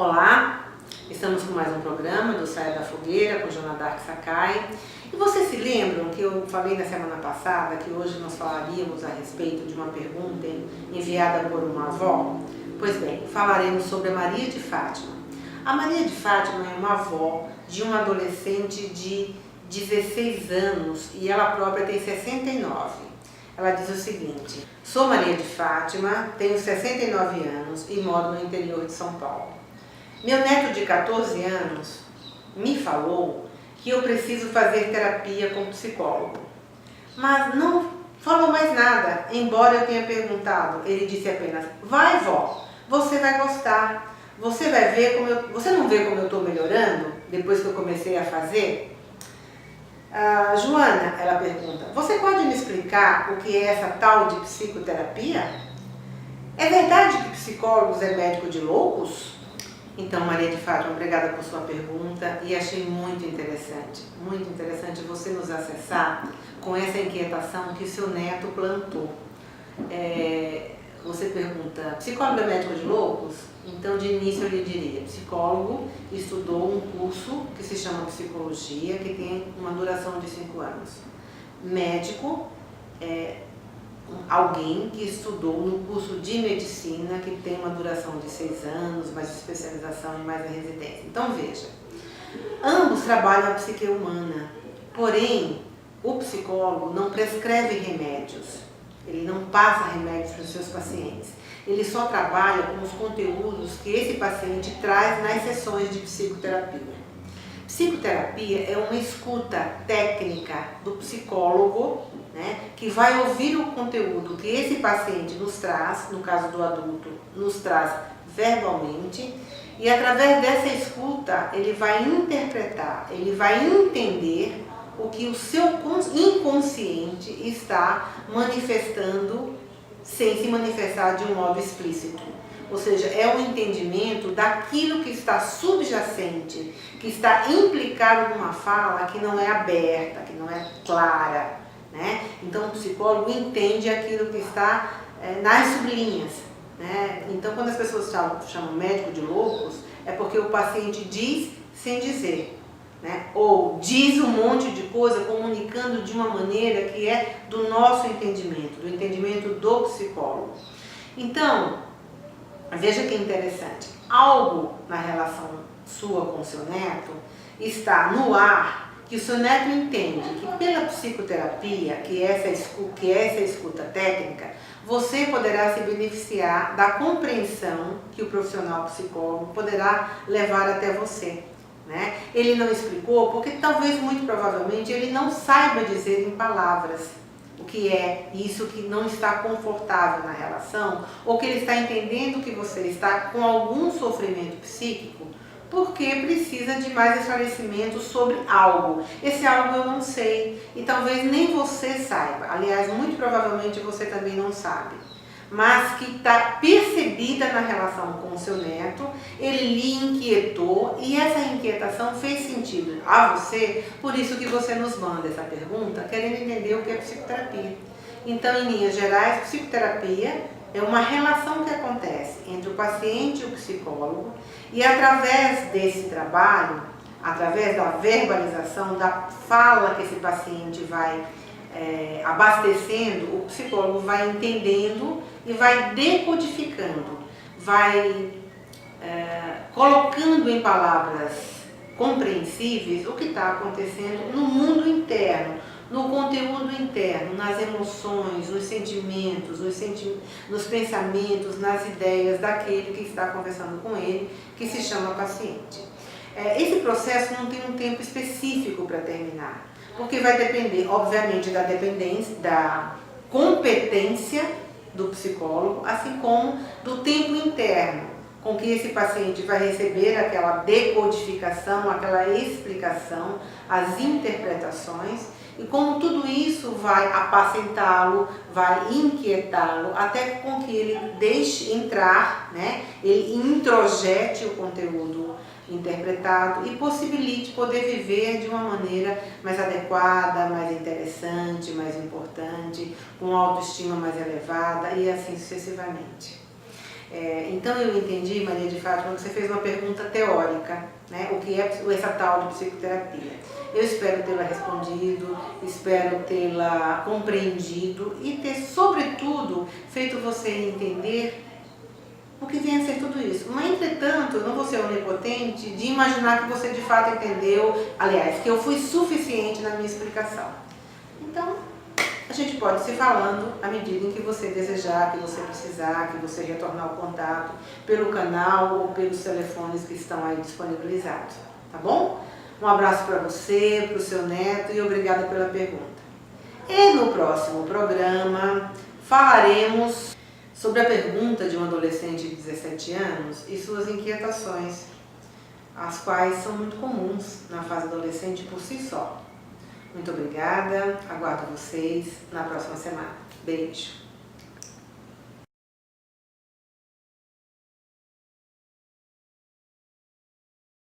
Olá, estamos com mais um programa do Saia da Fogueira com Joana Dark Sakai. E vocês se lembram que eu falei na semana passada que hoje nós falaríamos a respeito de uma pergunta enviada por uma avó? Pois bem, falaremos sobre a Maria de Fátima. A Maria de Fátima é uma avó de uma adolescente de 16 anos e ela própria tem 69. Ela diz o seguinte: sou Maria de Fátima, tenho 69 anos e moro no interior de São Paulo. Meu neto de 14 anos me falou que eu preciso fazer terapia com psicólogo, mas não falou mais nada, embora eu tenha perguntado. Ele disse apenas: vai, vó, você vai gostar, você vai ver como eu... Você não vê como eu estou melhorando depois que eu comecei a fazer? Joana, ela pergunta, você pode me explicar o que é essa tal de psicoterapia? É verdade que psicólogos é médico de loucos? Então, Maria de Fátima, obrigada por sua pergunta e achei muito interessante você nos acessar com essa inquietação que seu neto plantou. Você pergunta, psicólogo é médico de loucos? Então, de início eu lhe diria, psicólogo estudou um curso que se chama psicologia, que tem uma duração de 5 anos. Médico é alguém que estudou no curso de medicina, que tem uma duração de 6 anos, mais especialização e mais a residência. Então veja, ambos trabalham a psique humana, porém o psicólogo não prescreve remédios, ele não passa remédios para os seus pacientes, ele só trabalha com os conteúdos que esse paciente traz nas sessões de psicoterapia. Psicoterapia é uma escuta técnica do psicólogo, que vai ouvir o conteúdo que esse paciente nos traz, no caso do adulto, nos traz verbalmente, e através dessa escuta ele vai interpretar, ele vai entender o que o seu inconsciente está manifestando sem se manifestar de um modo explícito. Ou seja, é um entendimento daquilo que está subjacente, que está implicado numa fala que não é aberta, que não é clara. Então o psicólogo entende aquilo que está nas sublinhas. Então quando as pessoas chamam médico de loucos, é porque o paciente diz sem dizer, ou diz um monte de coisa comunicando de uma maneira que é do nosso entendimento, do entendimento do psicólogo. Então, veja que interessante, algo na relação sua com o seu neto está no ar, que o seu neto entende que pela psicoterapia, que é essa escuta técnica, você poderá se beneficiar da compreensão que o profissional psicólogo poderá levar até você. Ele não explicou porque talvez, muito provavelmente, ele não saiba dizer em palavras o que é isso que não está confortável na relação, ou que ele está entendendo que você está com algum sofrimento psíquico, porque precisa de mais esclarecimento sobre algo. Esse algo eu não sei, e talvez nem você saiba, aliás, muito provavelmente você também não sabe, mas que está percebida na relação com o seu neto, ele lhe inquietou, e essa inquietação fez sentido a você, por isso que você nos manda essa pergunta, querendo entender o que é psicoterapia. Então, em linhas gerais, psicoterapia é uma relação que acontece entre o paciente e o psicólogo, e através desse trabalho, através da verbalização, da fala que esse paciente vai abastecendo, o psicólogo vai entendendo e vai decodificando, vai colocando em palavras compreensíveis o que está acontecendo no mundo interno, no conteúdo interno, nas emoções, nos sentimentos, nos pensamentos, nas ideias daquele que está conversando com ele, que se chama paciente. Esse processo não tem um tempo específico para terminar, porque vai depender, obviamente, da competência do psicólogo, assim como do tempo interno com que esse paciente vai receber aquela decodificação, aquela explicação, as interpretações, e como tudo isso vai apacentá-lo, vai inquietá-lo, até com que ele deixe entrar, ele introjete o conteúdo interpretado e possibilite poder viver de uma maneira mais adequada, mais interessante, mais importante, com autoestima mais elevada e assim sucessivamente. Então eu entendi, Maria de Fátima, que você fez uma pergunta teórica, né? O que é essa tal de psicoterapia? Eu espero tê-la respondido, espero tê-la compreendido e ter, sobretudo, feito você entender o que vem a ser tudo isso. Mas, entretanto, eu não vou ser onipotente de imaginar que você de fato entendeu, aliás, que eu fui suficiente na minha explicação. Então, a gente pode se falando à medida em que você desejar, que você precisar, que você retornar o contato pelo canal ou pelos telefones que estão aí disponibilizados, tá bom? Um abraço para você, para o seu neto e obrigada pela pergunta. E no próximo programa falaremos sobre a pergunta de um adolescente de 17 anos e suas inquietações, as quais são muito comuns na fase adolescente por si só. Muito obrigada, aguardo vocês na próxima semana. Beijo!